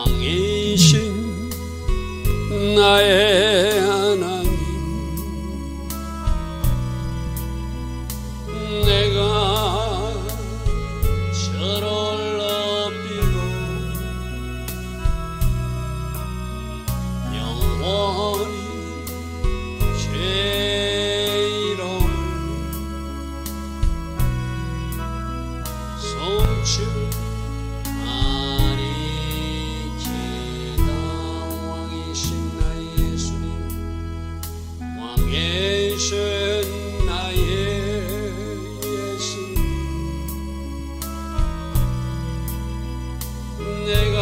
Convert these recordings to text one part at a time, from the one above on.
왕이신 나의 하나님, 내가 저를 높이고 영원히 죄 이름을 송축하리이다. 왕이신 나의 예수님, 왕이신 나의 예수님, 내가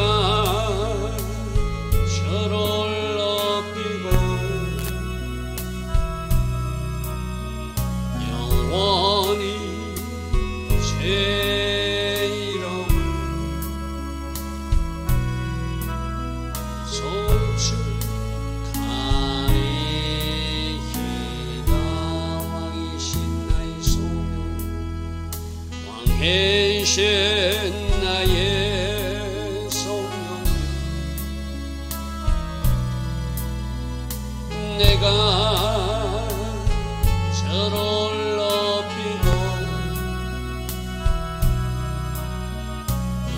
저를 높이고 영원히 죄 이름을 송축하리이다. 왕이신 나의 소명, 왕이신 나의 소명, 내가 저를 높이고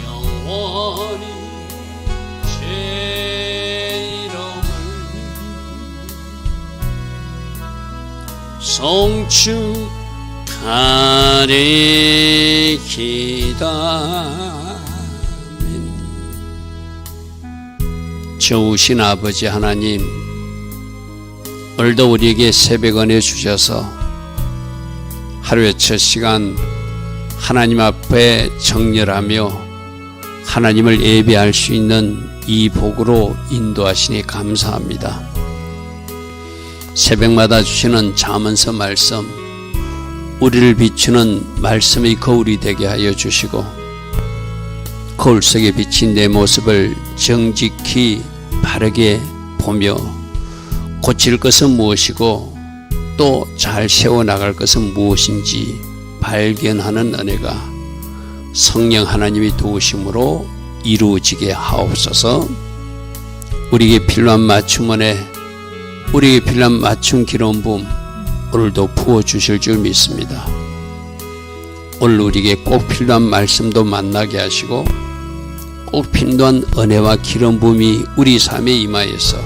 영원히 죄 이름을 송축하리이다. 좋으신 아버지 하나님, 오늘도 우리에게 새벽 은혜 주셔서 하루의 첫 시간 하나님 앞에 정렬하며 하나님을 예배할 수 있는 이 복으로 인도하시니 감사합니다. 새벽마다 주시는 잠언서 말씀, 우리를 비추는 말씀의 거울이 되게 하여 주시고 거울 속에 비친 내 모습을 정직히 바르게 보며 고칠 것은 무엇이고 또 잘 세워나갈 것은 무엇인지 발견하는 은혜가 성령 하나님이 도우심으로 이루어지게 하옵소서. 우리에게 필요한 맞춤 은혜, 우리에게 필요한 맞춤 기름 부음 오늘도 부어주실 줄 믿습니다. 오늘 우리에게 꼭 필요한 말씀도 만나게 하시고 꼭 필요한 은혜와 기름 부음이 우리 삶에 임하여서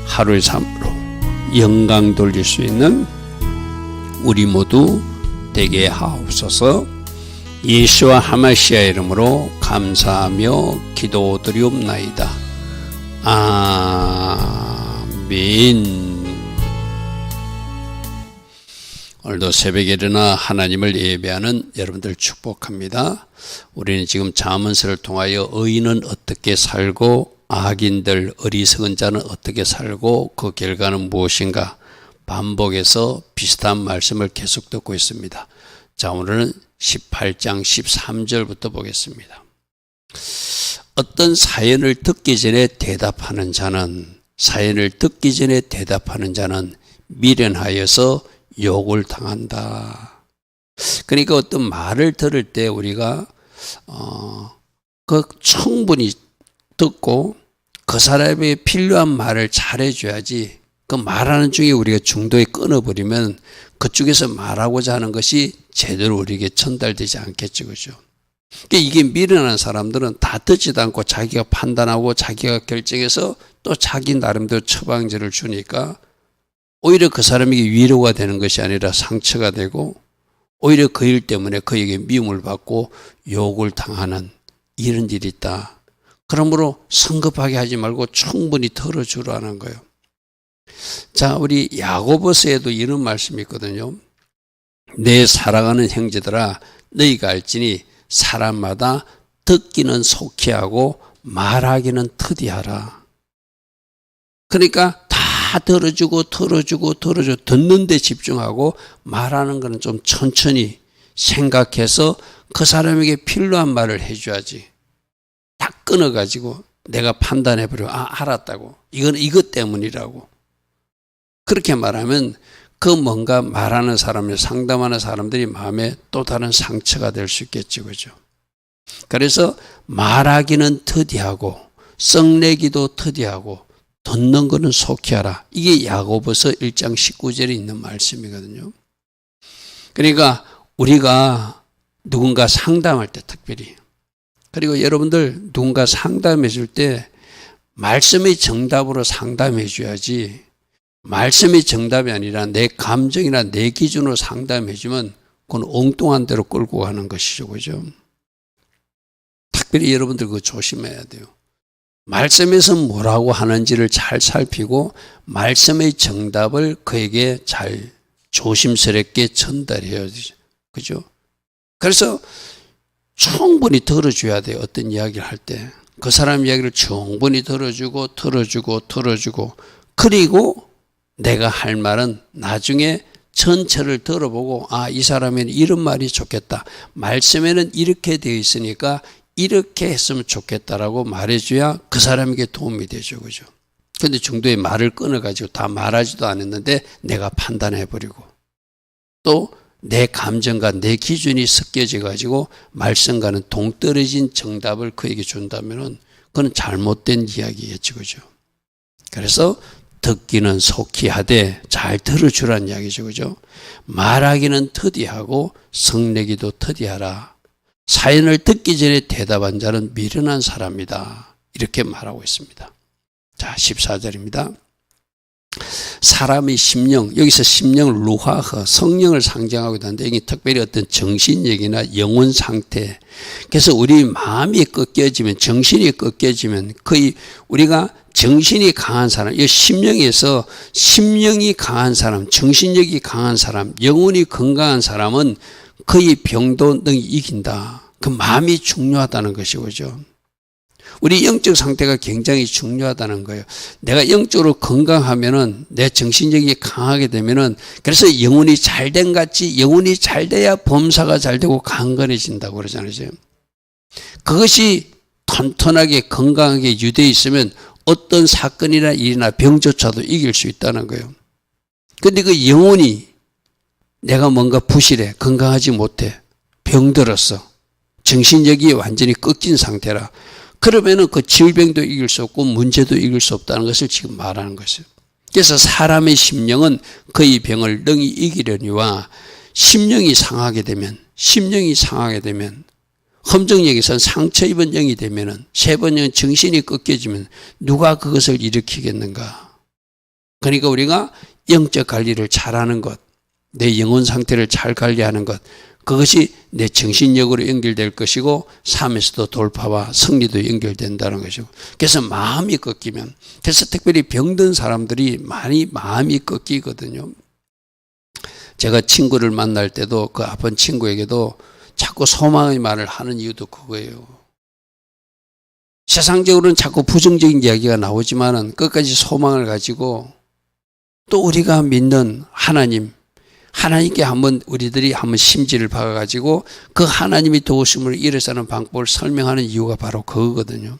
하루의 삶으로 영광 돌릴 수 있는 우리 모두 되게 하옵소서. 예수와 하마시아 이름으로 감사하며 기도드리옵나이다. 아멘. 오늘도 새벽에 일어나 하나님을 예배하는 여러분들 축복합니다. 우리는 지금 잠언서를 통하여 의인은 어떻게 살고 악인들, 어리석은 자는 어떻게 살고 그 결과는 무엇인가 반복해서 비슷한 말씀을 계속 듣고 있습니다. 자, 오늘은 18장 13절부터 보겠습니다. 어떤 사연을 듣기 전에 대답하는 자는 미련하여서 욕을 당한다. 그러니까 어떤 말을 들을 때 우리가 충분히 듣고 그 사람의 필요한 말을 잘해줘야지, 그 말하는 중에 우리가 중도에 끊어버리면 그쪽에서 말하고자 하는 것이 제대로 우리에게 전달되지 않겠죠. 그죠? 그러니까 이게 미련한 사람들은 다 듣지도 않고 자기가 판단하고 자기가 결정해서 또 자기 나름대로 처방전을 주니까 오히려 그 사람에게 위로가 되는 것이 아니라 상처가 되고 오히려 그 일 때문에 그에게 미움을 받고 욕을 당하는 이런 일이 있다. 그러므로 성급하게 하지 말고 충분히 들어주라는 거예요. 자, 우리 야고보서에도 이런 말씀이 있거든요. 내 사랑하는 형제들아, 너희가 알지니 사람마다 듣기는 속히 하고 말하기는 터디하라. 그러니까 다 들어주고 듣는 데 집중하고 말하는 거는 좀 천천히 생각해서 그 사람에게 필요한 말을 해줘야지. 딱 끊어가지고 내가 판단해버리고 알았다고. 이건 이것 때문이라고. 그렇게 말하면 그 뭔가 말하는 사람을 상담하는 사람들이 마음에 또 다른 상처가 될 수 있겠죠. 그죠? 그래서 말하기는 더디하고 썩내기도 터디하고 돋는 거는 속히 하라. 이게 야고보서 1장 19절에 있는 말씀이거든요. 그러니까 우리가 누군가 상담할 때 특별히, 그리고 여러분들 누군가 상담해 줄 때 말씀의 정답으로 상담해 줘야지, 말씀이 정답이 아니라 내 감정이나 내 기준으로 상담해 주면 그건 엉뚱한 대로 끌고 가는 것이죠. 그죠? 특별히 여러분들 그거 조심해야 돼요. 말씀에서 뭐라고 하는지를 잘 살피고 말씀의 정답을 그에게 잘 조심스럽게 전달해야 되죠. 그죠? 그래서 충분히 들어줘야 돼요. 어떤 이야기를 할 때. 그 사람 이야기를 충분히 들어주고 그리고 내가 할 말은 나중에 전체를 들어보고 이 사람에는 이런 말이 좋겠다. 말씀에는 이렇게 되어 있으니까 이렇게 했으면 좋겠다라고 말해줘야 그 사람에게 도움이 되죠. 그죠? 근데 중도에 말을 끊어가지고 다 말하지도 않았는데 내가 판단해버리고 또 내 감정과 내 기준이 섞여져가지고 말씀과는 동떨어진 정답을 그에게 준다면은 그건 잘못된 이야기겠죠. 그죠? 그래서 듣기는 속히 하되 잘 들어주라는 이야기죠. 그죠? 말하기는 터디하고 성내기도 터디하라. 사연을 듣기 전에 대답한 자는 미련한 사람이다. 이렇게 말하고 있습니다. 자, 14절입니다. 사람의 심령, 여기서 심령을 루하흐, 성령을 상징하고 있는데 여기 특별히 어떤 정신력이나 영혼 상태. 그래서 우리 마음이 꺾여지면, 정신이 꺾여지면 거의 우리가 정신이 강한 사람, 이 심령에서 심령이 강한 사람, 정신력이 강한 사람, 영혼이 건강한 사람은 거의 병도 능히 이긴다. 그 마음이 중요하다는 것이죠. 우리 영적 상태가 굉장히 중요하다는 거예요. 내가 영적으로 건강하면은 내 정신력이 강하게 되면은 그래서 영혼이 잘된 같이 영혼이 잘 돼야 범사가 잘 되고 강건해진다고 그러잖아요. 그것이 튼튼하게 건강하게 유대해 있으면 어떤 사건이나 일이나 병조차도 이길 수 있다는 거예요. 근데 그 영혼이 내가 뭔가 부실해, 건강하지 못해, 병들었어, 정신력이 완전히 꺾인 상태라. 그러면은 그 질병도 이길 수 없고 문제도 이길 수 없다는 것을 지금 말하는 것이에요. 그래서 사람의 심령은 그의 병을 능히 이기려니와 심령이 상하게 되면 험정역에서는 상처 입은 영이 되면은 세 번은 정신이 꺾여지면 누가 그것을 일으키겠는가? 그러니까 우리가 영적 관리를 잘하는 것, 내 영혼 상태를 잘 관리하는 것, 그것이 내 정신력으로 연결될 것이고 삶에서도 돌파와 승리도 연결된다는 것이고, 그래서 마음이 꺾이면, 그래서 특별히 병든 사람들이 많이 마음이 꺾이거든요. 제가 친구를 만날 때도 그 아픈 친구에게도 자꾸 소망의 말을 하는 이유도 그거예요. 세상적으로는 자꾸 부정적인 이야기가 나오지만은 끝까지 소망을 가지고 또 우리가 믿는 하나님께 우리들이 한번 심지를 박아가지고 그 하나님이 도우심을 일어서는 방법을 설명하는 이유가 바로 그거거든요.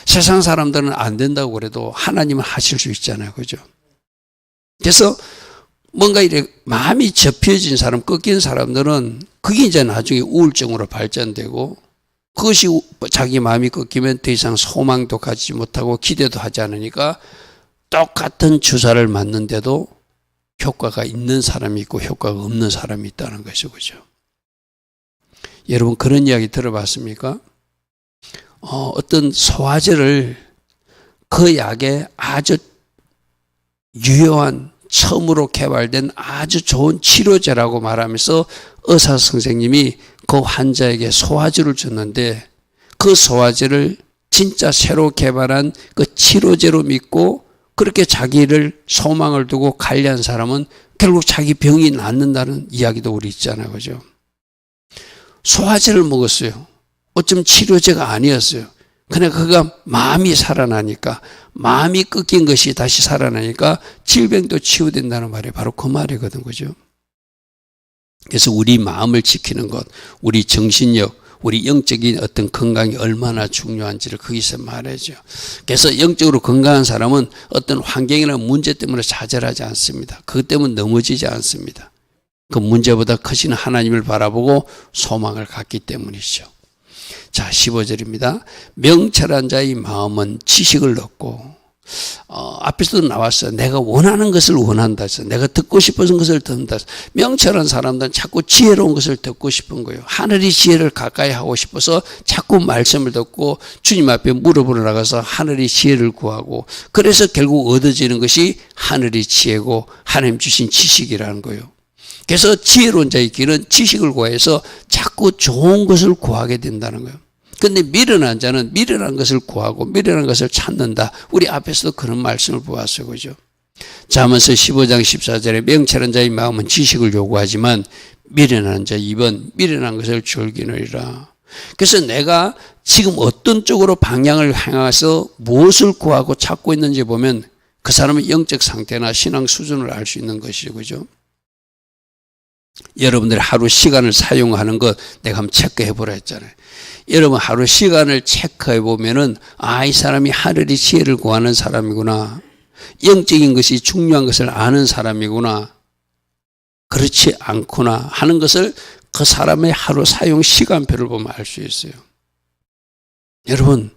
세상 사람들은 안 된다고 그래도 하나님은 하실 수 있잖아요. 그죠? 그래서 뭔가 이렇게 마음이 접혀진 사람, 꺾인 사람들은 그게 이제 나중에 우울증으로 발전되고, 그것이 자기 마음이 꺾이면 더 이상 소망도 가지지 못하고 기대도 하지 않으니까 똑같은 주사를 맞는데도 효과가 있는 사람이 있고 효과가 없는 사람이 있다는 것이죠. 그죠? 여러분 그런 이야기 들어봤습니까? 어떤 소화제를 그 약에 아주 유효한 처음으로 개발된 아주 좋은 치료제라고 말하면서 의사 선생님이 그 환자에게 소화제를 줬는데 그 소화제를 진짜 새로 개발한 그 치료제로 믿고 그렇게 자기를 소망을 두고 관리한 사람은 결국 자기 병이 낫는다는 이야기도 우리 있잖아요. 그죠? 소화제를 먹었어요. 어쩜 치료제가 아니었어요. 그러나 그가 마음이 살아나니까, 마음이 꺾인 것이 다시 살아나니까 질병도 치유된다는 말이 바로 그 말이거든. 그죠? 그래서 우리 마음을 지키는 것, 우리 정신력, 우리 영적인 어떤 건강이 얼마나 중요한지를 거기서 말해줘. 그래서 영적으로 건강한 사람은 어떤 환경이나 문제 때문에 좌절하지 않습니다. 그것 때문에 넘어지지 않습니다. 그 문제보다 크신 하나님을 바라보고 소망을 갖기 때문이죠. 자, 15절입니다. 명철한 자의 마음은 지식을 얻고, 앞에서도 나왔어요. 내가 원하는 것을 원한다 해서, 내가 듣고 싶은 것을 듣는다 해서, 명철한 사람들은 자꾸 지혜로운 것을 듣고 싶은 거예요. 하늘이 지혜를 가까이 하고 싶어서 자꾸 말씀을 듣고 주님 앞에 무릎으로 나가서 하늘이 지혜를 구하고, 그래서 결국 얻어지는 것이 하늘이 지혜고 하나님 주신 지식이라는 거예요. 그래서 지혜로운 자의 길은 지식을 구해서 자꾸 좋은 것을 구하게 된다는 거예요. 근데 미련한 자는 미련한 것을 구하고 미련한 것을 찾는다. 우리 앞에서도 그런 말씀을 보았어요. 그죠? 잠언서 15장 14절에 명철한 자의 마음은 지식을 요구하지만 미련한 자의 입은 미련한 것을 즐기느니라. 그래서 내가 지금 어떤 쪽으로 방향을 향해서 무엇을 구하고 찾고 있는지 보면 그 사람의 영적 상태나 신앙 수준을 알 수 있는 것이죠. 그죠? 여러분들이 하루 시간을 사용하는 것 내가 한번 체크해 보라 했잖아요. 여러분 하루 시간을 체크해 보면은 이 사람이 하늘의 지혜를 구하는 사람이구나. 영적인 것이 중요한 것을 아는 사람이구나. 그렇지 않구나 하는 것을 그 사람의 하루 사용 시간표를 보면 알 수 있어요. 여러분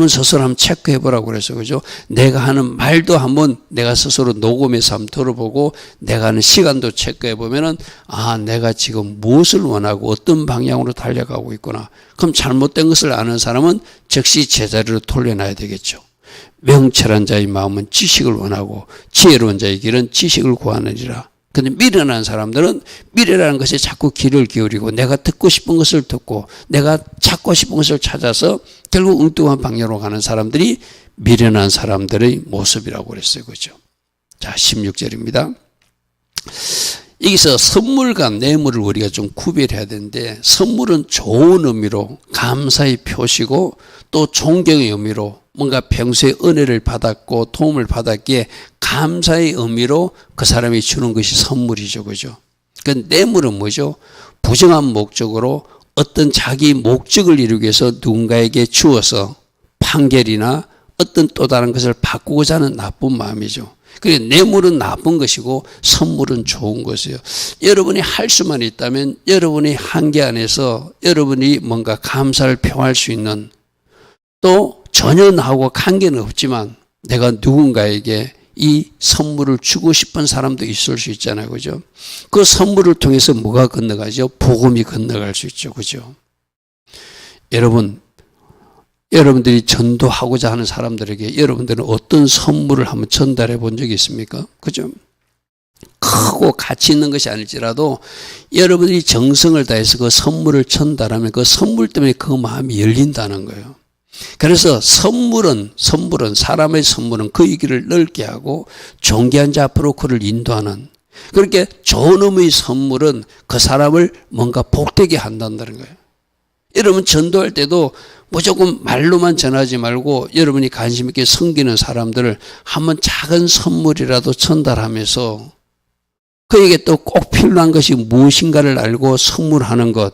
스스로 한번 체크해 보라고 그래서 그죠? 내가 하는 말도 한번 내가 스스로 녹음해서 한번 들어보고 내가 하는 시간도 체크해 보면은 내가 지금 무엇을 원하고 어떤 방향으로 달려가고 있구나. 그럼 잘못된 것을 아는 사람은 즉시 제자리로 돌려놔야 되겠죠. 명철한 자의 마음은 지식을 원하고 지혜로운 자의 길은 지식을 구하느니라. 근데 미련한 사람들은 미련한 것에 자꾸 귀를 기울이고 내가 듣고 싶은 것을 듣고 내가 찾고 싶은 것을 찾아서 결국 엉뚱한 방향으로 가는 사람들이 미련한 사람들의 모습이라고 그랬어요. 그죠? 자, 16절입니다. 여기서 선물과 뇌물을 우리가 좀 구별해야 되는데, 선물은 좋은 의미로 감사의 표시고 또 존경의 의미로 뭔가 평소에 은혜를 받았고 도움을 받았기에 감사의 의미로 그 사람이 주는 것이 선물이죠. 그죠? 그 뇌물은 뭐죠? 부정한 목적으로 어떤 자기 목적을 이루기 위해서 누군가에게 주어서 판결이나 어떤 또 다른 것을 바꾸고자 하는 나쁜 마음이죠. 그래서 뇌물은 나쁜 것이고 선물은 좋은 것이에요. 여러분이 할 수만 있다면 여러분이 한계 안에서 여러분이 뭔가 감사를 표할 수 있는, 또 전혀 나하고 관계는 없지만 내가 누군가에게 이 선물을 주고 싶은 사람도 있을 수 있잖아요. 그죠? 그 선물을 통해서 뭐가 건너가죠? 복음이 건너갈 수 있죠. 그죠? 여러분들이 전도하고자 하는 사람들에게 여러분들은 어떤 선물을 한번 전달해 본 적이 있습니까? 그죠? 크고 가치 있는 것이 아닐지라도 여러분들이 정성을 다해서 그 선물을 전달하면 그 선물 때문에 그 마음이 열린다는 거예요. 그래서 사람의 선물은 그의 길을 넓게 하고 존귀한 자 앞으로 그를 인도하는, 그렇게 좋은 의미의 선물은 그 사람을 뭔가 복되게 한다는 거예요. 여러분 전도할 때도 무조건 말로만 전하지 말고 여러분이 관심 있게 섬기는 사람들을 한번 작은 선물이라도 전달하면서 그에게 또 꼭 필요한 것이 무엇인가를 알고 선물하는 것,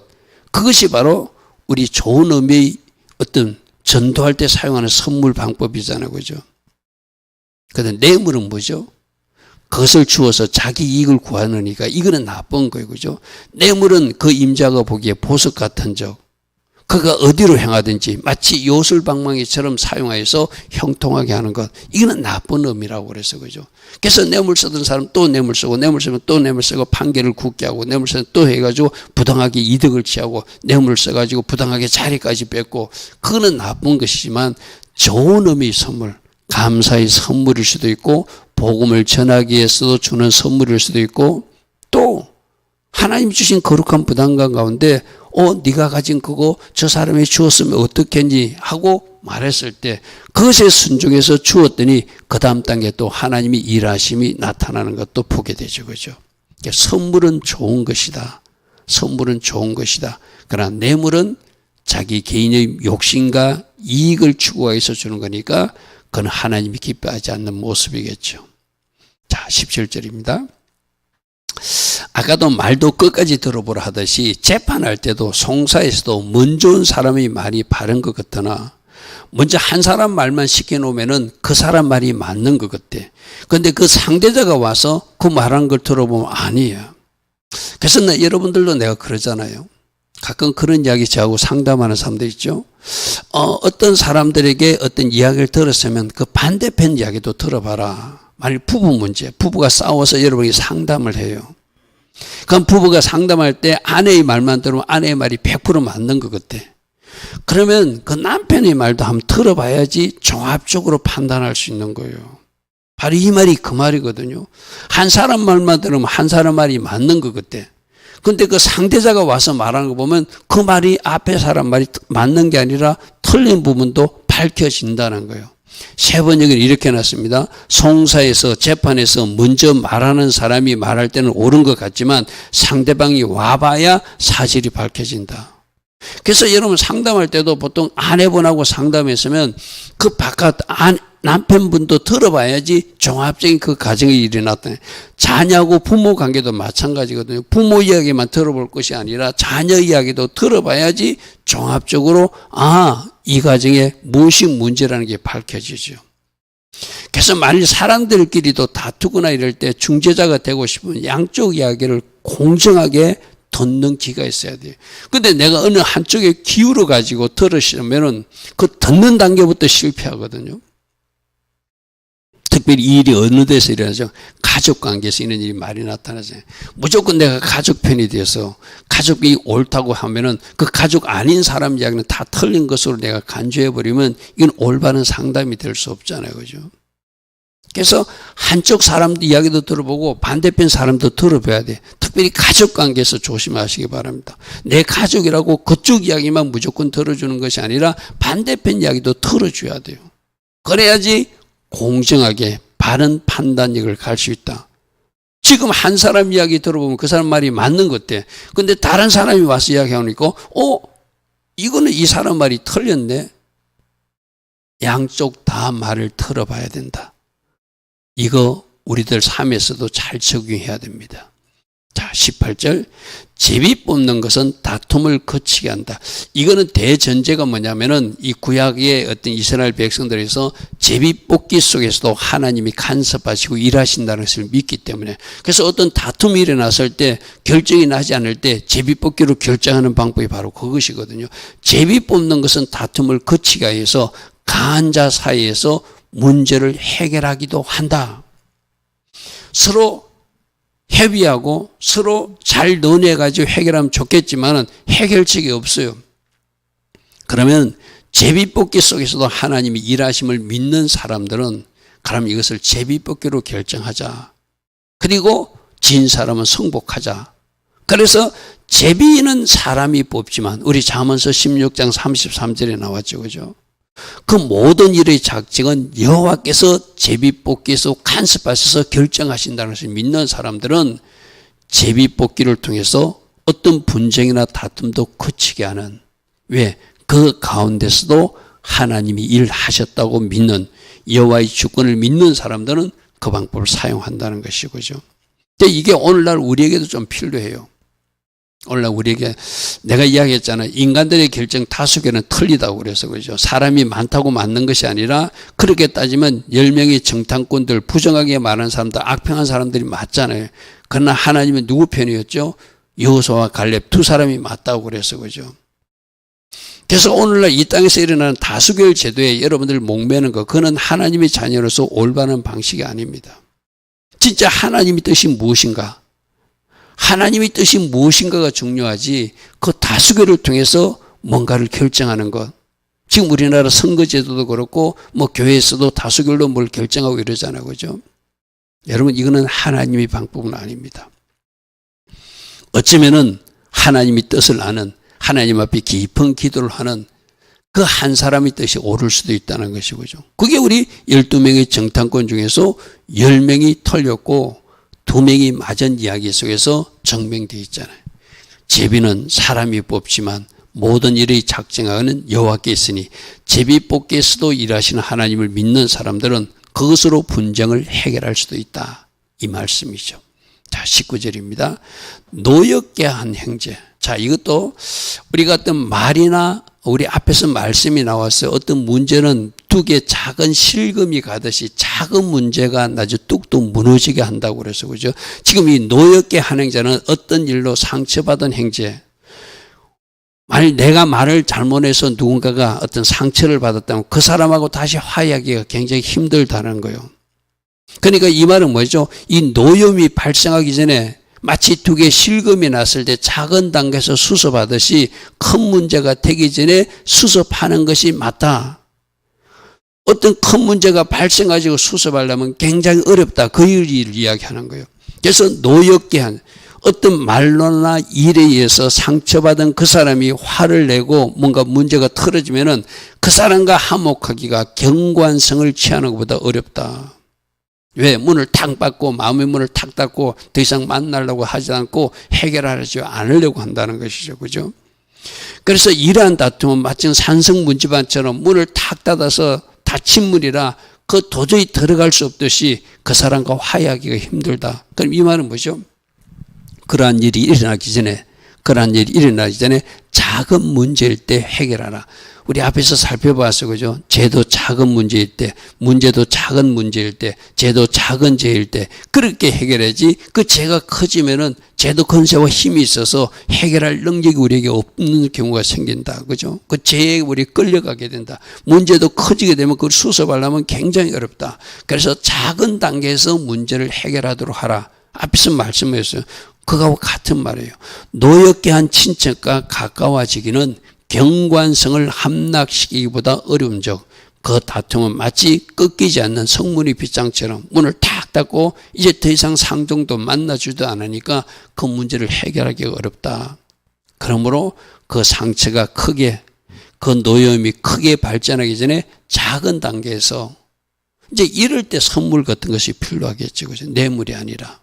그것이 바로 우리 좋은 의미의 어떤 전도할 때 사용하는 선물 방법이잖아요. 그죠? 그런데 뇌물은 뭐죠? 그것을 주어서 자기 이익을 구하느니까 이거는 나쁜 거예요. 그죠? 뇌물은 그 임자가 보기에 보석 같은 적, 그가 어디로 향하든지 마치 요술방망이처럼 사용하여서 형통하게 하는 것, 이거는 나쁜 의미라고 그래서 그죠? 그래서 뇌물 쓰던 사람 또 뇌물 쓰고, 뇌물 쓰면 또 뇌물 쓰고, 판결을 굳게 하고, 뇌물 쓰면 또 해가지고 부당하게 이득을 취하고, 뇌물 써가지고 부당하게 자리까지 뺏고, 그거는 나쁜 것이지만 좋은 의미의 선물, 감사의 선물일 수도 있고 복음을 전하기 위해서도 주는 선물일 수도 있고, 또 하나님 주신 거룩한 부담감 가운데 네가 가진 그거 저 사람이 주었으면 어떻겠니 하고 말했을 때 그것에 순종해서 주었더니 그 다음 단계 또 하나님이 일하심이 나타나는 것도 보게 되죠. 그죠? 선물은 좋은 것이다. 선물은 좋은 것이다. 그러나 뇌물은 자기 개인의 욕심과 이익을 추구하기 위해서 주는 거니까 그건 하나님이 기뻐하지 않는 모습이겠죠. 자, 17절입니다. 아까도 말도 끝까지 들어보라 하듯이 재판할 때도 송사에서도 먼저 온 사람의 말이 바른 것 같으나 먼저 한 사람 말만 시켜놓으면 그 사람 말이 맞는 것 같아. 그런데 그 상대자가 와서 그 말한 걸 들어보면 아니에요. 그래서 여러분들도 내가 그러잖아요. 가끔 그런 이야기 저하고 상담하는 사람들 있죠. 어떤 사람들에게 어떤 이야기를 들었으면 그 반대편 이야기도 들어봐라. 만약 부부 문제, 부부가 싸워서 여러분이 상담을 해요. 그럼 부부가 상담할 때 아내의 말만 들으면 아내의 말이 100% 맞는 것 같아. 그러면 그 남편의 말도 한번 들어봐야지 종합적으로 판단할 수 있는 거예요. 바로 이 말이 그 말이거든요. 한 사람 말만 들으면 한 사람 말이 맞는 것 같아. 근데 그 상대자가 와서 말하는 거 보면 그 말이 앞에 사람 말이 맞는 게 아니라 틀린 부분도 밝혀진다는 거예요. 세 번역은 이렇게 해놨습니다. 송사에서 재판에서 먼저 말하는 사람이 말할 때는 옳은 것 같지만 상대방이 와봐야 사실이 밝혀진다. 그래서 여러분 상담할 때도 보통 아내분하고 상담했으면 그 바깥 남편분도 들어봐야지 종합적인 그 가정의 일이 나타나요. 자녀하고 부모 관계도 마찬가지거든요. 부모 이야기만 들어볼 것이 아니라 자녀 이야기도 들어봐야지 종합적으로 이 가정에 무엇이 문제라는 게 밝혀지죠. 그래서 만일 사람들끼리도 다투거나 이럴 때 중재자가 되고 싶으면 양쪽 이야기를 공정하게 듣는 기가 있어야 돼요. 근데 내가 어느 한쪽에 기울어 가지고 들으시면은 그 듣는 단계부터 실패하거든요. 특별히 이 일이 어느 데서 일어나죠? 가족 관계에서 이런 일이 많이 나타나죠. 무조건 내가 가족 편이 돼서 가족이 옳다고 하면은 그 가족 아닌 사람 이야기는 다 틀린 것으로 내가 간주해버리면 이건 올바른 상담이 될 수 없잖아요. 그죠? 그래서 한쪽 사람 이야기도 들어보고 반대편 사람도 들어봐야 돼. 특별히 가족 관계에서 조심하시기 바랍니다. 내 가족이라고 그쪽 이야기만 무조건 들어주는 것이 아니라 반대편 이야기도 들어줘야 돼요. 그래야지 공정하게 바른 판단력을 갈 수 있다. 지금 한 사람 이야기 들어보면 그 사람 말이 맞는 것 같아. 근데 다른 사람이 와서 이야기하니까 이거는 이 사람 말이 틀렸네. 양쪽 다 말을 들어봐야 된다. 이거 우리들 삶에서도 잘 적용해야 됩니다. 자, 18절. 제비 뽑는 것은 다툼을 거치게 한다. 이거는 대전제가 뭐냐면은 이 구약의 어떤 이스라엘 백성들에서 제비 뽑기 속에서도 하나님이 간섭하시고 일하신다는 것을 믿기 때문에, 그래서 어떤 다툼이 일어났을 때 결정이 나지 않을 때 제비 뽑기로 결정하는 방법이 바로 그것이거든요. 제비 뽑는 것은 다툼을 거치게 해서 강한 자 사이에서 문제를 해결하기도 한다. 서로 협의하고 서로 잘 논의해가지고 해결하면 좋겠지만은 해결책이 없어요. 그러면 제비뽑기 속에서도 하나님이 일하심을 믿는 사람들은 그럼 이것을 제비뽑기로 결정하자. 그리고 진 사람은 승복하자. 그래서 제비는 사람이 뽑지만 우리 잠언서 16장 33절에 나왔죠. 그죠? 그 모든 일의 작정은 여호와께서 제비뽑기에서 간섭하셔서 결정하신다는 것을 믿는 사람들은 제비뽑기를 통해서 어떤 분쟁이나 다툼도 그치게 하는, 왜? 그 가운데서도 하나님이 일하셨다고 믿는, 여호와의 주권을 믿는 사람들은 그 방법을 사용한다는 것이죠. 근데 이게 오늘날 우리에게도 좀 필요해요. 오늘날 우리에게 내가 이야기했잖아요. 인간들의 결정 다수결은 틀리다고 그래서 그죠. 사람이 많다고 맞는 것이 아니라 그렇게 따지면 10명의 정탐꾼들, 부정하게 말하는 사람들, 악평한 사람들이 맞잖아요. 그러나 하나님은 누구 편이었죠? 여호수아와 갈렙 두 사람이 맞다고 그래서 그죠. 그래서 오늘날 이 땅에서 일어나는 다수결 제도에 여러분들 목매는 거, 그거는 하나님의 자녀로서 올바른 방식이 아닙니다. 진짜 하나님의 뜻이 무엇인가? 하나님의 뜻이 무엇인가가 중요하지, 그 다수결을 통해서 뭔가를 결정하는 것. 지금 우리나라 선거제도도 그렇고 교회에서도 다수결로 뭘 결정하고 이러잖아요. 그죠? 여러분, 이거는 하나님의 방법은 아닙니다. 어쩌면은 하나님의 뜻을 아는, 하나님 앞에 깊은 기도를 하는 그 한 사람의 뜻이 옳을 수도 있다는 것이죠. 그게 우리 12명의 정탐꾼 중에서 10명이 틀렸고 2명이 맞은 이야기 속에서 증명되어 있잖아요. 제비는 사람이 뽑지만 모든 일의 작정하는 여호와께 있으니 제비뽑기에서도 일하시는 하나님을 믿는 사람들은 그것으로 분쟁을 해결할 수도 있다. 이 말씀이죠. 자, 19절입니다. 노엽게 한 형제. 자, 이것도 우리가 어떤 말이나 우리 앞에서 말씀이 나왔어요. 어떤 문제는 둑에 작은 실금이 가듯이 작은 문제가 나중에 뚝뚝 무너지게 한다고 그래서 그죠. 지금 이 노엽게 한 형제는 어떤 일로 상처받은 형제, 만일 내가 말을 잘못해서 누군가가 어떤 상처를 받았다면 그 사람하고 다시 화해하기가 굉장히 힘들다는 거예요. 그러니까 이 말은 뭐죠? 이 노염이 발생하기 전에 마치 두 개의 실금이 났을 때 작은 단계에서 수습하듯이 큰 문제가 되기 전에 수습하는 것이 맞다. 어떤 큰 문제가 발생가지고 수습하려면 굉장히 어렵다. 그 일을 이야기하는 거예요. 그래서 노엽게 한 어떤 말로나 일에 의해서 상처받은 그 사람이 화를 내고 뭔가 문제가 틀어지면은 그 사람과 화목하기가 경관성을 취하는 것보다 어렵다. 왜? 문을 탁 닫고 마음의 문을 탁 닫고 더 이상 만나려고 하지 않고 해결하지 않으려고 한다는 것이죠. 그죠? 그래서 이러한 다툼은 마치 산성문지반처럼 문을 탁 닫아서 닫힌 문이라 그 도저히 들어갈 수 없듯이 그 사람과 화해하기가 힘들다. 그럼 이 말은 뭐죠? 그러한 일이 일어나기 전에 작은 문제일 때 해결하라. 우리 앞에서 살펴봤어, 그죠? 죄도 작은 문제일 때, 문제도 작은 문제일 때, 죄도 작은 죄일 때, 그렇게 해결하지, 그 죄가 커지면은 죄도 근세와 힘이 있어서 해결할 능력이 우리에게 없는 경우가 생긴다, 그죠? 그 죄에 우리 끌려가게 된다. 문제도 커지게 되면 그걸 수습하려면 굉장히 어렵다. 그래서 작은 단계에서 문제를 해결하도록 하라. 앞에서 말씀했어요. 그거하고 같은 말이에요. 노엽게 한 친척과 가까워지기는 경관성을 함락시키기보다 어려운 적, 그 다툼은 마치 꺾이지 않는 성문의 빗장처럼 문을 탁 닫고 이제 더 이상 상종도 만나주지도 않으니까 그 문제를 해결하기가 어렵다. 그러므로 그 상처가 크게, 그 노여움이 크게 발전하기 전에 작은 단계에서 이제 이럴 때 선물 같은 것이 필요하겠죠. 그죠? 뇌물이 아니라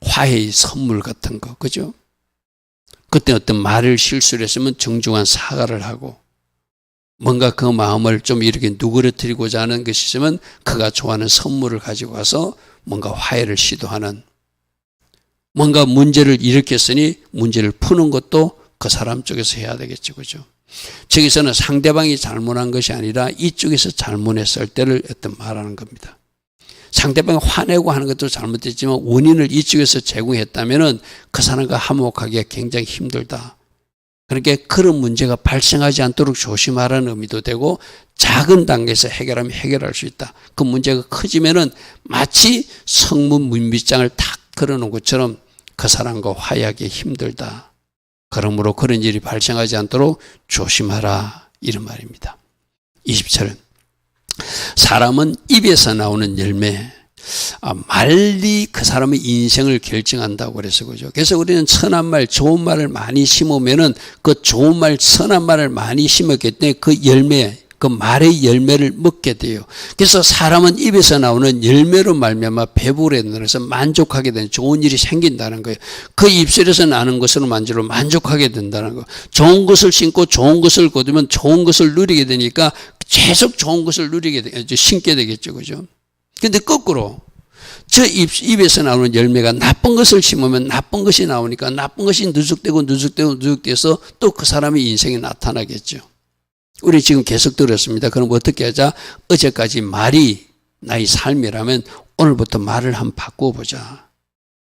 화해의 선물 같은 거, 그죠? 그때 어떤 말을 실수를 했으면 정중한 사과를 하고 뭔가 그 마음을 좀 이렇게 누그러뜨리고자 하는 것이 있으면 그가 좋아하는 선물을 가지고 와서 뭔가 화해를 시도하는, 뭔가 문제를 일으켰으니 문제를 푸는 것도 그 사람 쪽에서 해야 되겠죠. 그죠? 저기서는 상대방이 잘못한 것이 아니라 이쪽에서 잘못했을 때를 어떤 말하는 겁니다. 상대방이 화내고 하는 것도 잘못됐지만 원인을 이쪽에서 제공했다면 그 사람과 화목하기가 굉장히 힘들다. 그렇게 그런 문제가 발생하지 않도록 조심하라는 의미도 되고 작은 단계에서 해결하면 해결할 수 있다. 그 문제가 커지면은 마치 성문 문빗장을 탁 걸어놓은 것처럼 그 사람과 화해하기 힘들다. 그러므로 그런 일이 발생하지 않도록 조심하라. 이런 말입니다. 20절은 사람은 입에서 나오는 열매, 말이 그 사람의 인생을 결정한다고 그래서 그죠. 그래서 우리는 선한 말, 좋은 말을 많이 심으면은 그 좋은 말, 선한 말을 많이 심었기 때문에 그 열매, 그 말의 열매를 먹게 돼요. 그래서 사람은 입에서 나오는 열매로 말미암아 배부르게 된다. 그래서 만족하게 되는 좋은 일이 생긴다는 거예요. 그 입술에서 나는 것으로 만족하게 된다는 거예요. 좋은 것을 심고 좋은 것을 거두면 좋은 것을 누리게 되니까 계속 좋은 것을 누리게 되겠죠. 심게 되겠죠. 그죠? 근데 거꾸로 저 입에서 나오는 열매가 나쁜 것을 심으면 나쁜 것이 나오니까 나쁜 것이 누적돼서 또 그 사람의 인생이 나타나겠죠. 우리 지금 계속 들었습니다. 그럼 어떻게 하자? 어제까지 말이 나의 삶이라면 오늘부터 말을 한번 바꿔보자.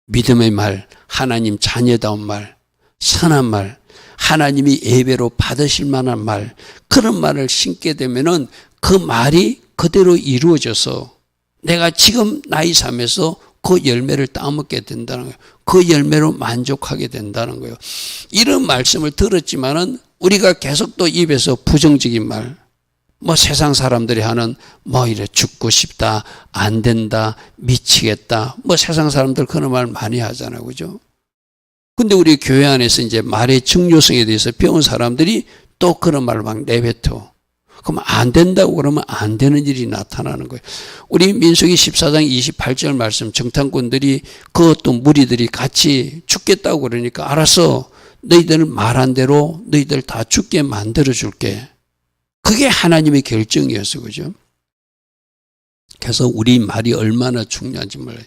믿음의 말, 하나님 자녀다운 말, 선한 말, 하나님이 예배로 받으실 만한 말, 그런 말을 심게 되면은 그 말이 그대로 이루어져서 내가 지금 나의 삶에서 그 열매를 따먹게 된다는 거예요. 그 열매로 만족하게 된다는 거예요. 이런 말씀을 들었지만은 우리가 계속 또 입에서 부정적인 말, 세상 사람들이 하는 이래 죽고 싶다, 안 된다, 미치겠다, 세상 사람들 그런 말 많이 하잖아요. 그죠? 근데 우리 교회 안에서 이제 말의 중요성에 대해서 배운 사람들이 또 그런 말을 막 내뱉어. 그럼 안 된다고 그러면 안 되는 일이 나타나는 거예요. 우리 민수기 14장 28절 말씀, 정탐꾼들이 그 어떤 무리들이 같이 죽겠다고 그러니까 알았어. 너희들 말한 대로 너희들 다 죽게 만들어 줄게. 그게 하나님의 결정이었어. 그죠? 그래서 우리 말이 얼마나 중요한지 몰라요.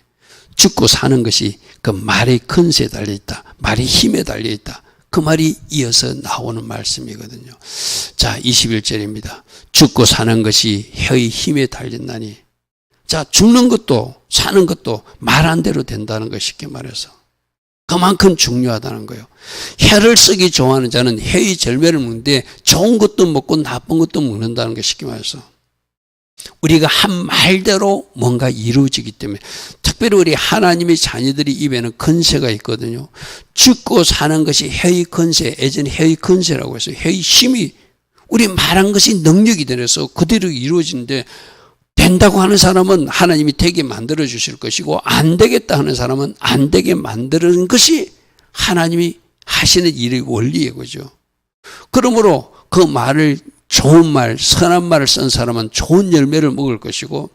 죽고 사는 것이 그 말의 근세에 달려있다. 말의 힘에 달려있다. 그 말이 이어서 나오는 말씀이거든요. 자, 21절입니다. 죽고 사는 것이 혀의 힘에 달렸나니. 자, 죽는 것도 사는 것도 말한 대로 된다는 거 쉽게 말해서. 그만큼 중요하다는 거예요. 혀를 쓰기 좋아하는 자는 혀의 절매를 먹는데 좋은 것도 먹고 나쁜 것도 먹는다는 게 쉽게 말해서. 우리가 한 말대로 뭔가 이루어지기 때문에, 특별히 우리 하나님의 자녀들이 입에는 건세가 있거든요. 죽고 사는 것이 혀의 건세, 예전에 혀의 건세라고 해서 혀의 힘이, 우리 말한 것이 능력이 되어서 그대로 이루어지는데, 된다고 하는 사람은 하나님이 되게 만들어 주실 것이고, 안 되겠다 하는 사람은 안 되게 만드는 것이 하나님이 하시는 일의 원리예요. 그죠? 그러므로 그 말을, 좋은 말, 선한 말을 쓴 사람은 좋은 열매를 먹을 것이고,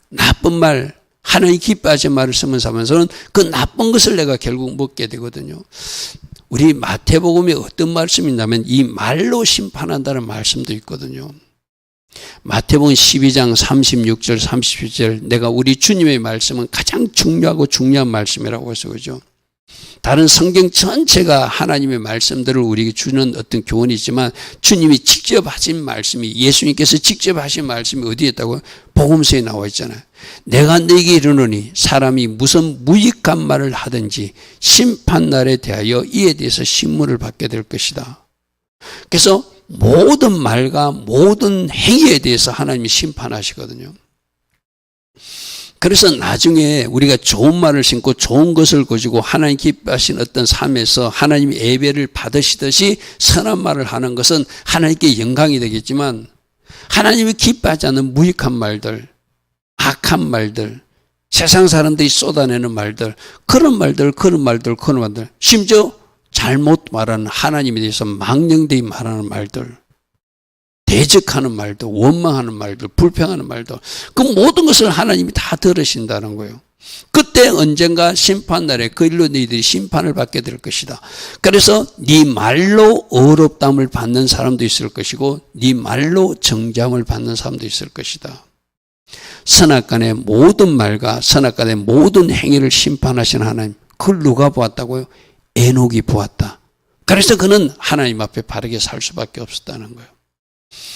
나쁜 말, 하나님 기뻐하신 말을 쓰는 사람은 그 나쁜 것을 내가 결국 먹게 되거든요. 우리 마태복음에 어떤 말씀이 있냐면 이 말로 심판한다는 말씀도 있거든요. 마태복음 12장 36절 37절, 내가 우리 주님의 말씀은 가장 중요하고 중요한 말씀이라고 해서 그죠. 다른 성경 전체가 하나님의 말씀들을 우리에게 주는 어떤 교훈이지만 주님이 직접 하신 말씀이, 예수님께서 직접 하신 말씀이 어디에 있다고? 복음서에 나와 있잖아요. 내가 너에게 이르노니 사람이 무슨 무익한 말을 하든지 심판날에 대하여 이에 대해서 신문을 받게 될 것이다. 그래서 모든 말과 모든 행위에 대해서 하나님이 심판하시거든요. 그래서 나중에 우리가 좋은 말을 심고 좋은 것을 가지고 하나님 기뻐하신 어떤 삶에서 하나님이 예배를 받으시듯이 선한 말을 하는 것은 하나님께 영광이 되겠지만, 하나님이 기뻐하지 않는 무익한 말들, 악한 말들, 세상 사람들이 쏟아내는 말들, 그런 말들, 심지어 잘못 말하는, 하나님에 대해서 망령되이 말하는 말들, 대적하는 말도, 원망하는 말도, 불평하는 말도, 그 모든 것을 하나님이 다 들으신다는 거예요. 그때 언젠가 심판날에 그 일로 너희들이 심판을 받게 될 것이다. 그래서 네 말로 어렵담을 받는 사람도 있을 것이고 네 말로 정죄함을 받는 사람도 있을 것이다. 선악간의 모든 말과 선악간의 모든 행위를 심판하시는 하나님, 그걸 누가 보았다고요? 에녹이 보았다. 그래서 그는 하나님 앞에 바르게 살 수밖에 없었다는 거예요.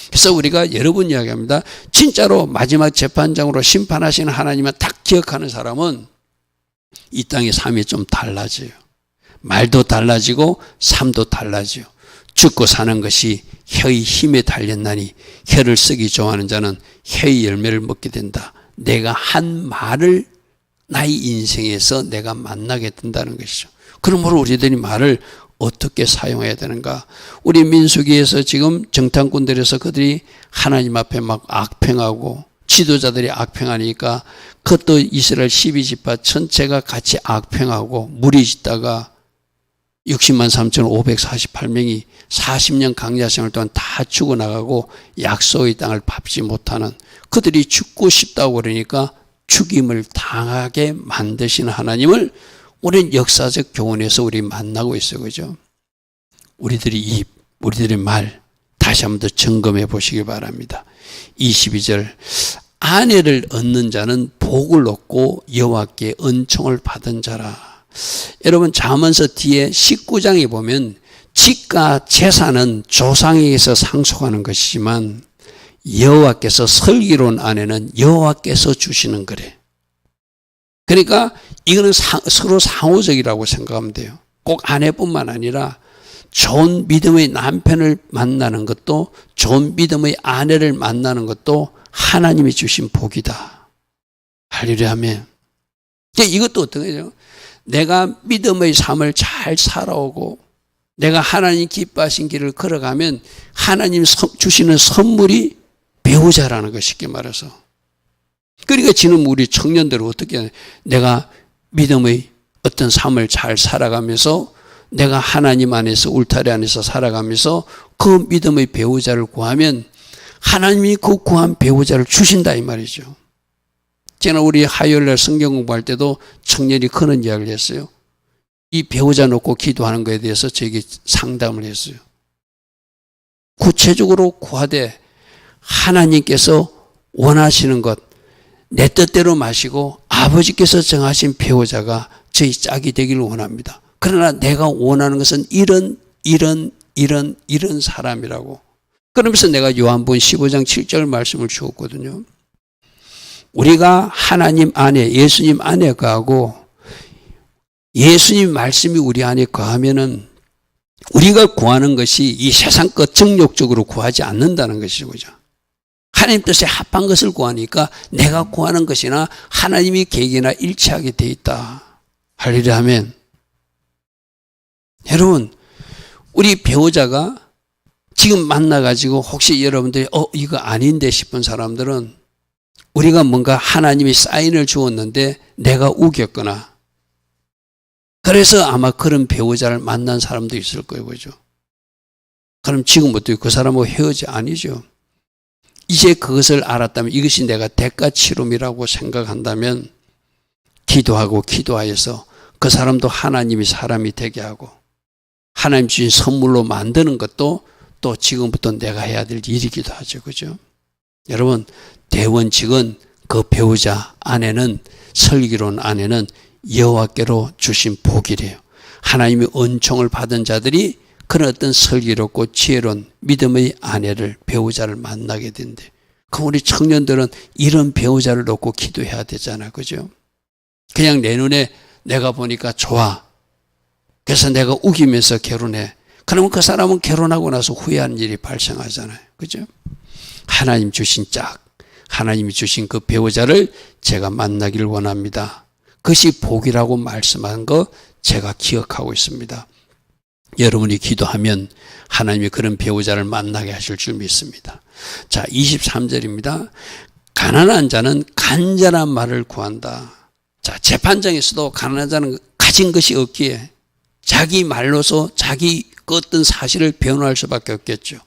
그래서 우리가 여러 번 이야기합니다. 진짜로 마지막 재판장으로 심판하시는 하나님을 딱 기억하는 사람은 이 땅의 삶이 좀 달라져요. 말도 달라지고 삶도 달라져요. 죽고 사는 것이 혀의 힘에 달렸나니 혀를 쓰기 좋아하는 자는 혀의 열매를 먹게 된다. 내가 한 말을 나의 인생에서 내가 만나게 된다는 것이죠. 그러므로 우리들이 말을 어떻게 사용해야 되는가? 우리 민수기에서 지금 정탐꾼들에서 그들이 하나님 앞에 막 악평하고 지도자들이 악평하니까 그것도 이스라엘 12지파 전체가 같이 악평하고 무리짓다가 60만 3,548명이 40년 강야생활 동안 다 죽어나가고 약속의 땅을 밟지 못하는, 그들이 죽고 싶다고 그러니까 죽임을 당하게 만드시는 하나님을 우리는 역사적 교훈에서 우리 만나고 있어요. 그죠? 우리들의 입, 우리들의 말 다시 한번 더 점검해 보시기 바랍니다. 22절, 아내를 얻는 자는 복을 얻고 여호와께 은총을 받은 자라. 여러분 잠언서 뒤에 19장에 보면 집과 재산은 조상에게서 상속하는 것이지만 여호와께서 슬기로운 아내는 여호와께서 주시는 거래. 그러니까 이거는 서로 상호적이라고 생각하면 돼요. 꼭 아내뿐만 아니라 좋은 믿음의 남편을 만나는 것도, 좋은 믿음의 아내를 만나는 것도 하나님이 주신 복이다. 할렐루야 하면. 이것도 어떤 거죠? 내가 믿음의 삶을 잘 살아오고 내가 하나님 기뻐하신 길을 걸어가면 하나님 주시는 선물이 배우자라는 거, 쉽게 말해서. 그러니까 지금 우리 청년들은 어떻게, 내가 믿음의 어떤 삶을 잘 살아가면서 내가 하나님 안에서, 울타리 안에서 살아가면서 그 믿음의 배우자를 구하면 하나님이 그 구한 배우자를 주신다 이 말이죠. 제가 우리 화요일날 성경 공부할 때도 청년이 그런 이야기를 했어요. 이 배우자 놓고 기도하는 것에 대해서 저에게 상담을 했어요. 구체적으로 구하되 하나님께서 원하시는 것, 내 뜻대로 마시고 아버지께서 정하신 배우자가 저희 짝이 되기를 원합니다. 그러나 내가 원하는 것은 이런 사람이라고. 그러면서 내가 요한복음 15장 7절 말씀을 주었거든요. 우리가 하나님 안에, 예수님 안에 가고 예수님 말씀이 우리 안에 거하면은 우리가 구하는 것이 이 세상 것 정욕적으로 구하지 않는다는 것이죠. 그죠? 하나님 뜻에 합한 것을 구하니까 내가 구하는 것이나 하나님의 계획이나 일치하게 돼 있다. 할렐루야 하면. 여러분, 우리 배우자가 지금 만나가지고 혹시 여러분들이 이거 아닌데 싶은 사람들은 우리가 뭔가 하나님이 사인을 주었는데 내가 우겼거나 그래서 아마 그런 배우자를 만난 사람도 있을 거예요. 그죠? 그럼 지금부터 그 사람하고 헤어지 아니죠. 이제 그것을 알았다면 이것이 내가 대가 치름이라고 생각한다면 기도하고 기도하여서 그 사람도 하나님이 사람이 되게 하고 하나님 주신 선물로 만드는 것도 또 지금부터 내가 해야 될 일이기도 하죠. 그죠? 여러분, 대원칙은 그 배우자 아내는 슬기로운 아내는 여호와께로 주신 복이래요. 하나님의 은총을 받은 자들이 그런 어떤 슬기롭고 지혜로운 믿음의 아내를 배우자를 만나게 된대. 그럼 우리 청년들은 이런 배우자를 놓고 기도해야 되잖아요. 그죠? 그냥 내 눈에 내가 보니까 좋아. 그래서 내가 우기면서 결혼해. 그러면 그 사람은 결혼하고 나서 후회하는 일이 발생하잖아요. 그죠? 하나님 주신 짝, 하나님이 주신 그 배우자를 제가 만나기를 원합니다. 그것이 복이라고 말씀한 거 제가 기억하고 있습니다. 여러분이 기도하면 하나님이 그런 배우자를 만나게 하실 줄 믿습니다. 자, 23절입니다. 가난한 자는 간절한 말을 구한다. 자, 재판장에서도 가난한 자는 가진 것이 없기에 자기 말로서 자기 그 어떤 사실을 변호할 수밖에 없겠죠.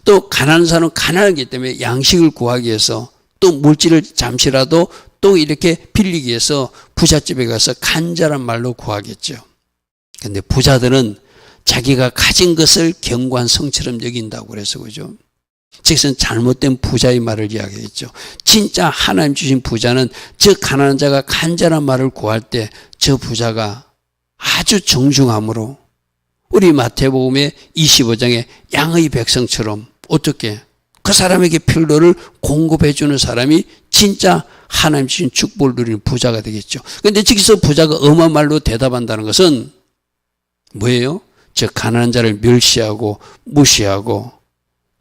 또 가난한 사람은 가난하기 때문에 양식을 구하기 위해서 또 물질을 잠시라도 또 이렇게 빌리기 위해서 부잣집에 가서 간절한 말로 구하겠죠. 그런데 부자들은 자기가 가진 것을 견고한 성처럼 여긴다고 그래서 그죠. 즉슨 잘못된 부자의 말을 이야기했죠. 진짜 하나님 주신 부자는 저 가난한 자가 간절한 말을 구할 때 저 부자가 아주 정중함으로 우리 마태복음의 25장의 양의 백성처럼 어떻게 그 사람에게 필요를 공급해 주는 사람이 진짜 하나님 주신 축복을 누리는 부자가 되겠죠. 그런데 저기서 부자가 엄한 말로 대답한다는 것은 뭐예요? 저 가난한 자를 멸시하고 무시하고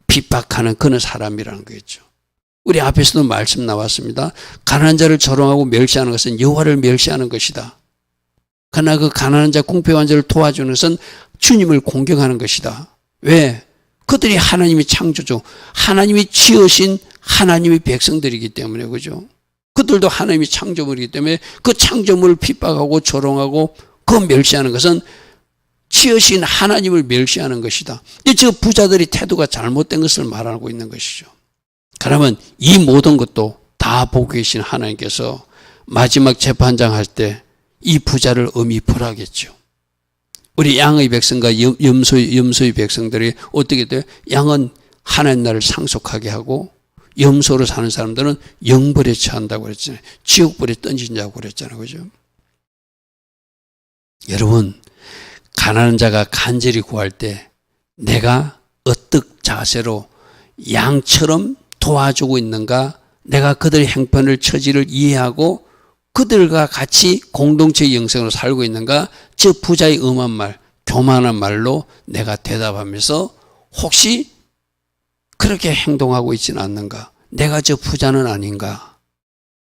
핍박하는 그런 사람이라는 거겠죠. 우리 앞에서도 말씀 나왔습니다. 가난한 자를 조롱하고 멸시하는 것은 여호와를 멸시하는 것이다. 그러나 그 가난한 자 궁핍한 자를 도와주는 것은 주님을 공경하는 것이다. 왜? 그들이 하나님이 창조주, 하나님이 지으신 하나님의 백성들이기 때문에 그죠? 그들도 하나님이 창조물이기 때문에 그 창조물을 핍박하고 조롱하고 그 멸시하는 것은 지으신 하나님을 멸시하는 것이다. 저 부자들이 태도가 잘못된 것을 말하고 있는 것이죠. 그러면 이 모든 것도 다 보고 계신 하나님께서 마지막 재판장 할 때 이 부자를 엄히 벌하겠죠. 우리 양의 백성과 염소의 백성들이 어떻게 돼요? 양은 하나님 나라를 상속하게 하고 염소로 사는 사람들은 영벌에 처한다고 그랬잖아요. 지옥불에 던진다고 그랬잖아요. 그죠? 여러분, 가난한 자가 간절히 구할 때 내가 어떤 자세로 양처럼 도와주고 있는가? 내가 그들의 행편을 처지를 이해하고 그들과 같이 공동체의 영성으로 살고 있는가? 저 부자의 엄한 말, 교만한 말로 내가 대답하면서 혹시 그렇게 행동하고 있지는 않는가? 내가 저 부자는 아닌가?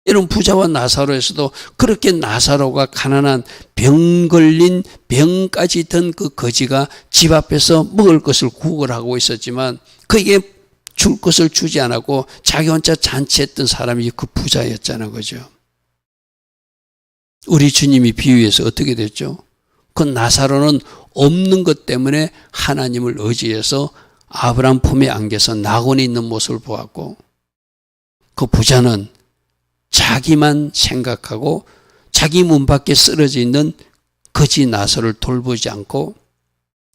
이런 부자와 나사로에서도 그렇게 나사로가 가난한 병 걸린 병까지 든 그 거지가 집 앞에서 먹을 것을 구걸하고 있었지만 그에게 줄 것을 주지 않았고 자기 혼자 잔치했던 사람이 그 부자였잖아요. 그죠? 우리 주님이 비유해서 어떻게 됐죠? 그 나사로는 없는 것 때문에 하나님을 의지해서 아브라함 품에 안겨서 낙원에 있는 모습을 보았고 그 부자는 자기만 생각하고 자기 문 밖에 쓰러져 있는 거지 나사로를 돌보지 않고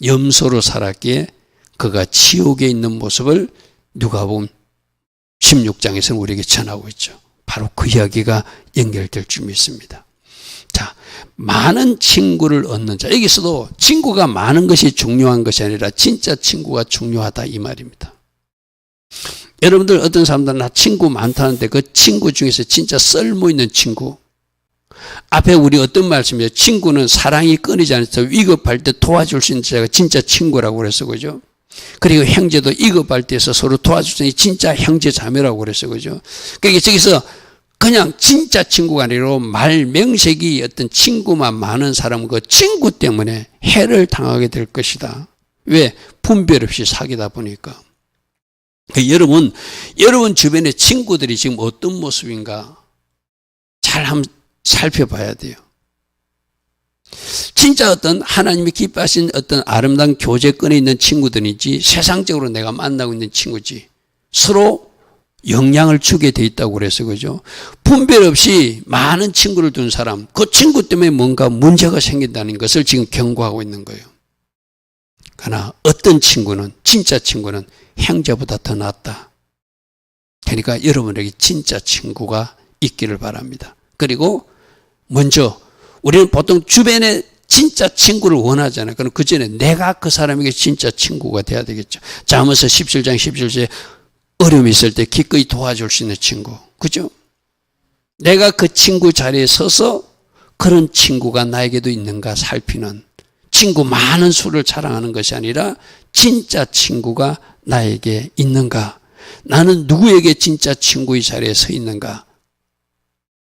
염소로 살았기에 그가 지옥에 있는 모습을 누가복음 16장에서는 우리에게 전하고 있죠. 바로 그 이야기가 연결될 줄 믿습니다. 자, 많은 친구를 얻는 자. 여기서도 친구가 많은 것이 중요한 것이 아니라 진짜 친구가 중요하다 이 말입니다. 여러분들 어떤 사람들은 나 친구 많다는데 그 친구 중에서 진짜 쓸모있는 친구, 앞에 우리 어떤 말씀이에요? 친구는 사랑이 끊이지 않아서 위급할 때 도와줄 수 있는 자가 진짜 친구라고 그랬어, 그죠? 그리고 형제도 위급할 때에서 서로 도와줄 수 있는 진짜 형제 자매라고 그랬어, 그죠? 그러니까 저기서 그냥 진짜 친구가 아니라 말 명색이 어떤 친구만 많은 사람은 그 친구 때문에 해를 당하게 될 것이다. 왜? 분별 없이 사귀다 보니까. 여러분 주변에 친구들이 지금 어떤 모습인가 잘 한번 살펴봐야 돼요. 진짜 어떤 하나님이 기뻐하신 어떤 아름다운 교제권에 있는 친구들인지 세상적으로 내가 만나고 있는 친구지 서로 영향을 주게 돼 있다고 그래서 그죠? 분별 없이 많은 친구를 둔 사람, 그 친구 때문에 뭔가 문제가 생긴다는 것을 지금 경고하고 있는 거예요. 그러나 어떤 친구는, 진짜 친구는 형제보다 더 낫다. 그러니까 여러분에게 진짜 친구가 있기를 바랍니다. 그리고 먼저 우리는 보통 주변에 진짜 친구를 원하잖아요. 그럼 그 전에 내가 그 사람에게 진짜 친구가 돼야 되겠죠. 잠언서 17장 17절에 어려움이 있을 때 기꺼이 도와줄 수 있는 친구. 그죠? 내가 그 친구 자리에 서서 그런 친구가 나에게도 있는가 살피는 친구 많은 수를 자랑하는 것이 아니라 진짜 친구가 나에게 있는가? 나는 누구에게 진짜 친구의 자리에 서 있는가?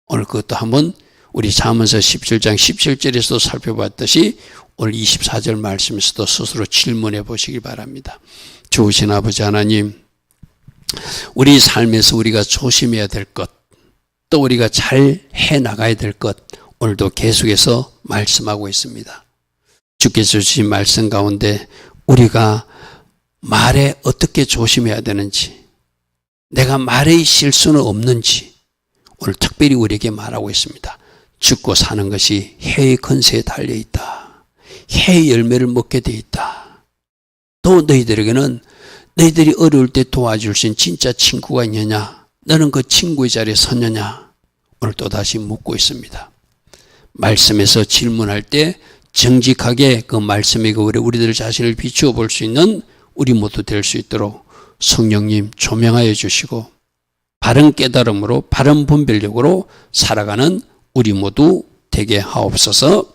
오늘 그것도 한번 우리 잠언서 17장 17절에서도 살펴봤듯이 오늘 24절 말씀에서도 스스로 질문해 보시기 바랍니다. 좋으신 아버지 하나님, 우리 삶에서 우리가 조심해야 될 것, 또 우리가 잘 해나가야 될 것, 오늘도 계속해서 말씀하고 있습니다. 주께서 주신 말씀 가운데 우리가 말에 어떻게 조심해야 되는지, 내가 말의 실수는 없는지 오늘 특별히 우리에게 말하고 있습니다. 죽고 사는 것이 해의 건세에 달려있다. 해의 열매를 먹게 돼 있다. 또 너희들에게는 너희들이 어려울 때 도와줄 수 있는 진짜 친구가 있느냐? 너는 그 친구의 자리에 섰느냐? 오늘 또다시 묻고 있습니다. 말씀에서 질문할 때 정직하게 그 말씀에 우리들 자신을 비추어 볼 수 있는 우리 모두 될 수 있도록 성령님 조명하여 주시고 바른 깨달음으로 바른 분별력으로 살아가는 우리 모두 되게 하옵소서.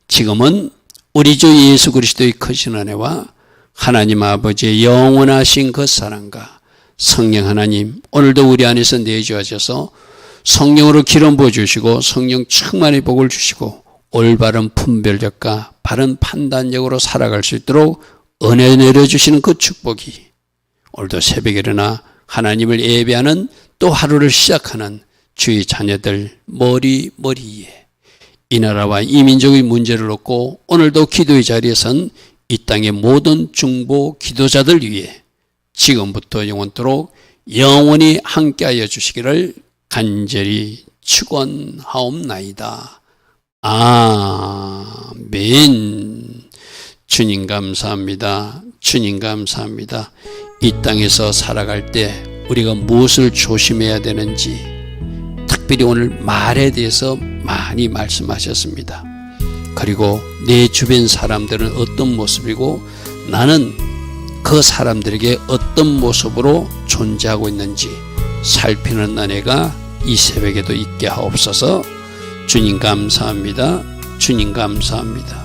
지금은 우리 주 예수 그리스도의 크신 은혜와 하나님 아버지의 영원하신 그 사랑과 성령 하나님 오늘도 우리 안에서 내주하셔서 성령으로 기름 부어주시고 성령 충만의 복을 주시고 올바른 분별력과 바른 판단력으로 살아갈 수 있도록 은혜 내려주시는 그 축복이 오늘도 새벽에 일어나 하나님을 예배하는 또 하루를 시작하는 주의 자녀들 머리에 이 나라와 이 민족의 문제를 놓고 오늘도 기도의 자리에 선 이 땅의 모든 중보 기도자들 위해 지금부터 영원토록 영원히 함께하여 주시기를 간절히 축원하옵나이다. 아멘. 주님 감사합니다. 주님 감사합니다. 이 땅에서 살아갈 때 우리가 무엇을 조심해야 되는지 특별히 오늘 말에 대해서 많이 말씀하셨습니다. 그리고 내 주변 사람들은 어떤 모습이고 나는 그 사람들에게 어떤 모습으로 존재하고 있는지 살피는 은혜가 이 새벽에도 있게 하옵소서. 주님 감사합니다. 주님 감사합니다.